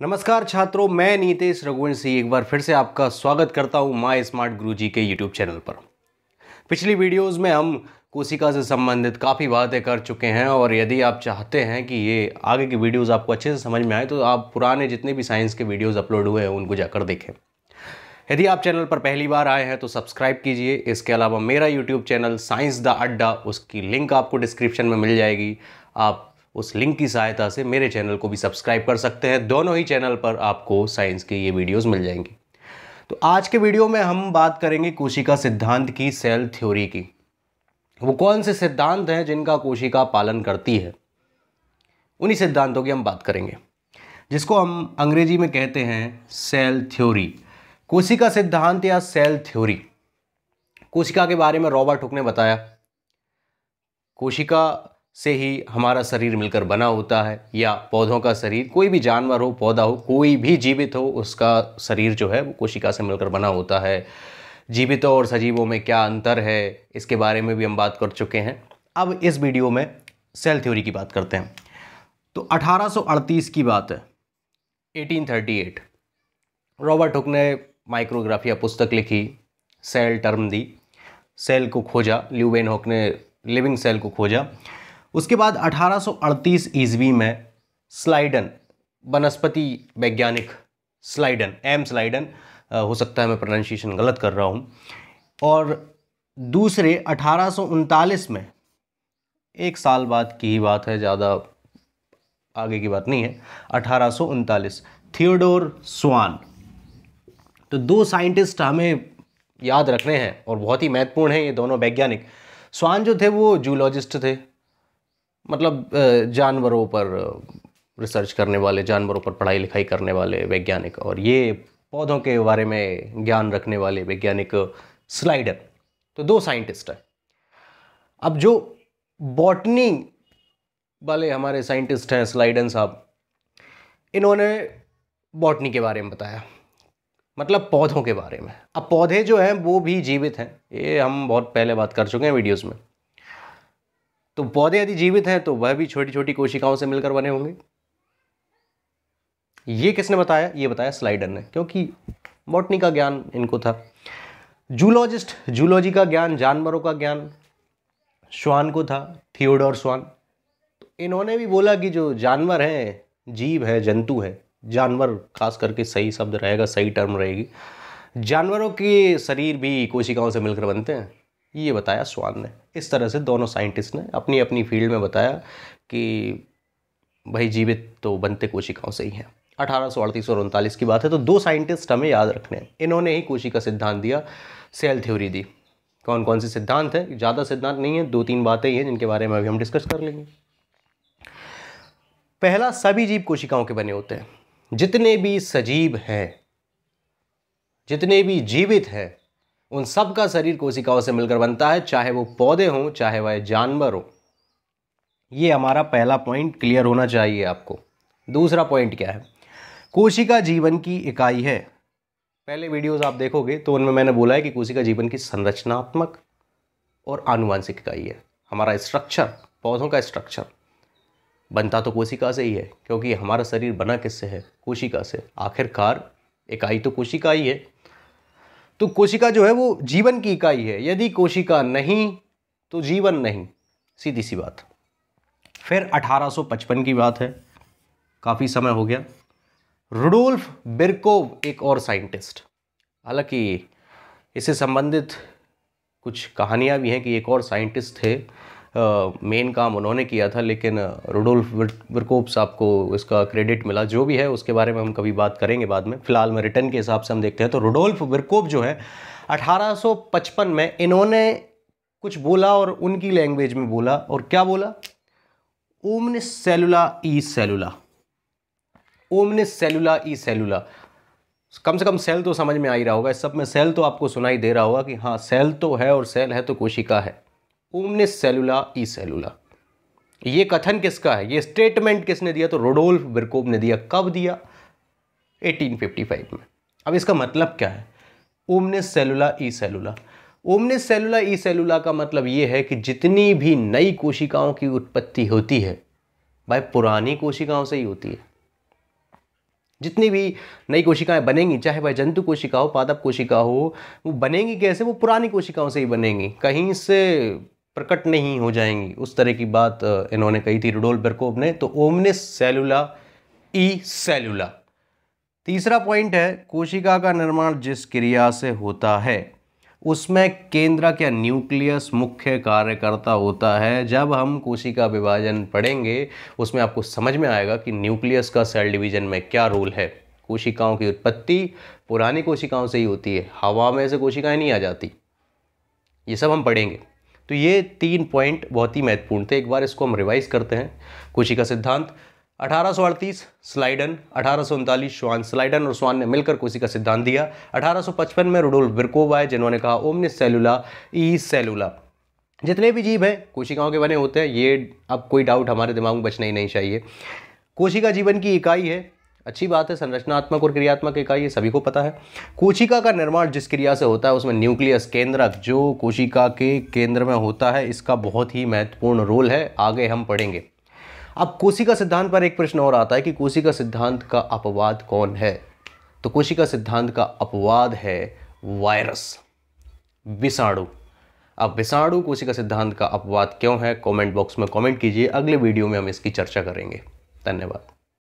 नमस्कार छात्रों, मैं नीतेश रघुवंशी एक बार फिर से आपका स्वागत करता हूं माय स्मार्ट गुरुजी के यूट्यूब चैनल पर। पिछली वीडियोस में हम कोशिका से संबंधित काफ़ी बातें कर चुके हैं और यदि आप चाहते हैं कि ये आगे की वीडियोस आपको अच्छे से समझ में आए तो आप पुराने जितने भी साइंस के वीडियोस अपलोड हुए हैं उनको जाकर देखें। यदि आप चैनल पर पहली बार आए हैं तो सब्सक्राइब कीजिए। इसके अलावा मेरा यूट्यूब चैनल साइंस द अड्डा, उसकी लिंक आपको डिस्क्रिप्शन में मिल जाएगी। आप उस लिंक की सहायता से मेरे चैनल को भी सब्सक्राइब कर सकते हैं। दोनों ही चैनल पर आपको साइंस की ये वीडियोस मिल जाएंगी। तो आज के वीडियो में हम बात करेंगे कोशिका सिद्धांत की, सेल थ्योरी की। वो कौन से सिद्धांत हैं जिनका कोशिका पालन करती है, उन्हीं सिद्धांतों की हम बात करेंगे, जिसको हम अंग्रेजी में कहते हैं सेल थ्योरी। कोशिका सिद्धांत या सेल थ्योरी। कोशिका के बारे में रॉबर्ट हुक ने बताया। कोशिका से ही हमारा शरीर मिलकर बना होता है, या पौधों का शरीर, कोई भी जानवर हो, पौधा हो, कोई भी जीवित हो, उसका शरीर जो है वो कोशिका से मिलकर बना होता है। जीवितों और सजीवों में क्या अंतर है, इसके बारे में भी हम बात कर चुके हैं। अब इस वीडियो में सेल थ्योरी की बात करते हैं। तो 1838 की बात है, 1838। रॉबर्ट हुक ने माइक्रोग्राफिया पुस्तक लिखी, सेल टर्म दी, सेल को खोजा। ल्यूवेनहॉक ने लिविंग सेल को खोजा। उसके बाद 1838 ईस्वी में स्लाइडन, वनस्पति वैज्ञानिक स्लाइडन, एम स्लाइडन, हो सकता है मैं प्रोनाउंसिएशन गलत कर रहा हूँ, और दूसरे 1839 में, एक साल बाद की ही बात है, ज़्यादा आगे की बात नहीं है, 1839, थियोडोर स्वान। तो दो साइंटिस्ट हमें याद रखने हैं और बहुत ही महत्वपूर्ण हैं ये दोनों वैज्ञानिक। स्वान जो थे वो जूलॉजिस्ट थे, मतलब जानवरों पर रिसर्च करने वाले, जानवरों पर पढ़ाई लिखाई करने वाले वैज्ञानिक, और ये पौधों के बारे में ज्ञान रखने वाले वैज्ञानिक स्लाइडन। तो दो साइंटिस्ट हैं। अब जो बॉटनी वाले हमारे साइंटिस्ट हैं स्लाइडन साहब, इन्होंने बॉटनी के बारे में बताया, मतलब पौधों के बारे में। अब पौधे जो हैं वो भी जीवित हैं, ये हम बहुत पहले बात कर चुके हैं वीडियोस में। तो पौधे यदि जीवित हैं तो वह भी छोटी छोटी कोशिकाओं से मिलकर बने होंगे। ये किसने बताया? ये बताया स्लाइडन ने, क्योंकि बॉटनी का ज्ञान इनको था। जूलॉजिस्ट, जूलॉजी का ज्ञान, जानवरों का ज्ञान स्वान को था, थियोडोर स्वान। तो इन्होंने भी बोला कि जो जानवर हैं, जीव है, जंतु है, जानवर खास करके सही शब्द रहेगा, सही टर्म रहेगी, जानवरों के शरीर भी कोशिकाओं से मिलकर बनते हैं। ये बताया स्वान ने। इस तरह से दोनों साइंटिस्ट ने अपनी अपनी फील्ड में बताया कि भाई जीवित तो बनते कोशिकाओं से ही हैं। 1838 और 39 की बात है। तो दो साइंटिस्ट हमें याद रखने हैं, इन्होंने ही कोशिका सिद्धांत दिया, सेल थ्योरी दी। कौन कौन से सिद्धांत हैं? ज़्यादा सिद्धांत नहीं है, दो तीन बातें ही हैं जिनके बारे में अभी हम डिस्कस कर लेंगे। पहला, सभी जीव कोशिकाओं के बने होते हैं। जितने भी सजीव हैं, जितने भी जीवित हैं, उन सब का शरीर कोशिकाओं से मिलकर बनता है, चाहे वो पौधे हों, चाहे वह जानवर हो। ये हमारा पहला पॉइंट क्लियर होना चाहिए आपको। दूसरा पॉइंट क्या है? कोशिका जीवन की इकाई है। पहले वीडियोस आप देखोगे तो उनमें मैंने बोला है कि कोशिका जीवन की संरचनात्मक और आनुवांशिक इकाई है। हमारा स्ट्रक्चर, पौधों का स्ट्रक्चर बनता तो कोशिका से ही है, क्योंकि हमारा शरीर बना किससे है? कोशिका से। आखिरकार इकाई तो कोशिका ही है। तो कोशिका जो है वो जीवन की इकाई है। यदि कोशिका नहीं तो जीवन नहीं, सीधी सी बात। फिर 1855 की बात है, काफ़ी समय हो गया। रुडोल्फ बिरकोव, एक और साइंटिस्ट, हालांकि इससे संबंधित कुछ कहानियां भी हैं कि एक और साइंटिस्ट थे, मेन काम उन्होंने किया था, लेकिन रुडोल्फ बिरकोव साहब को इसका क्रेडिट मिला। जो भी है उसके बारे में हम कभी बात करेंगे बाद में। फिलहाल में रिटर्न के हिसाब से हम देखते हैं। तो रुडोल्फ बिरकोव जो है 1855 में इन्होंने कुछ बोला और उनकी लैंग्वेज में बोला। और क्या बोला? ओमनिस सेलुला ई सेलुला, ओमनिस सेलुला ई सेलुला। कम से कम सेल तो समझ में आ ही रहा होगा। इस सब में सेल तो आपको सुनाई दे रहा होगा कि हाँ सेल तो है, और सेल है तो कोशिका है। ओमनिस सेलुला ई सेलुला, ये कथन किसका है? ये स्टेटमेंट किसने दिया? तो रुडोल्फ बिरकोव ने दिया। कब दिया? 1855 में। अब इसका मतलब क्या है? ओमनिस सेलुला ई सेलुला। ओमनिस सेलुला ई सेलुला का मतलब ये है कि जितनी भी नई कोशिकाओं की उत्पत्ति होती है, भाई पुरानी कोशिकाओं से ही होती है। जितनी भी नई कोशिकाएं बनेंगी, चाहे वह जंतु कोशिका हो, पादप कोशिका हो, वो बनेंगी कैसे? वो पुरानी कोशिकाओं से ही बनेंगी, कहीं से प्रकट नहीं हो जाएंगी। उस तरह की बात इन्होंने कही थी, रुडोल्फ बर्कोव ने। तो ओमनिस सेलुला ई सेलुला। तीसरा पॉइंट है, कोशिका का निर्माण जिस क्रिया से होता है उसमें केंद्रक या न्यूक्लियस मुख्य कार्यकर्ता होता है। जब हम कोशिका विभाजन पढ़ेंगे उसमें आपको समझ में आएगा कि न्यूक्लियस का सेल डिवीजन में क्या रोल है। कोशिकाओं की उत्पत्ति पुरानी कोशिकाओं से ही होती है, हवा में से कोशिकाएं नहीं आ जाती। ये सब हम पढ़ेंगे। तो ये 3 पॉइंट बहुत ही महत्वपूर्ण थे। एक बार इसको हम रिवाइज करते हैं। कोशिका सिद्धांत 1838 स्लाइडन, 1839 श्वान। स्लाइडन और श्वान ने मिलकर कोशिका सिद्धांत दिया। 1855 में रुडोल्फ बर्कोव आए जिन्होंने कहा ओमनिस सेलुला ई सेलुला। जितने भी जीव हैं कोशिकाओं के बने होते हैं, ये अब कोई डाउट हमारे दिमाग में बचना ही नहीं चाहिए। कोशिका जीवन की इकाई है, अच्छी बात है, संरचनात्मक और क्रियात्मक इकाई है, सभी को पता है। कोशिका का निर्माण जिस क्रिया से होता है उसमें न्यूक्लियस केंद्रक जो कोशिका के केंद्र में होता है, इसका बहुत ही महत्वपूर्ण रोल है, आगे हम पढ़ेंगे। अब कोशिका सिद्धांत पर एक प्रश्न और आता है कि कोशिका सिद्धांत का अपवाद कौन है? तो कोशिका सिद्धांत का अपवाद है वायरस, विषाणु। अब विषाणु कोशिका सिद्धांत का अपवाद क्यों है? कमेंट बॉक्स में कमेंट कीजिए, अगले वीडियो में हम इसकी चर्चा करेंगे। धन्यवाद।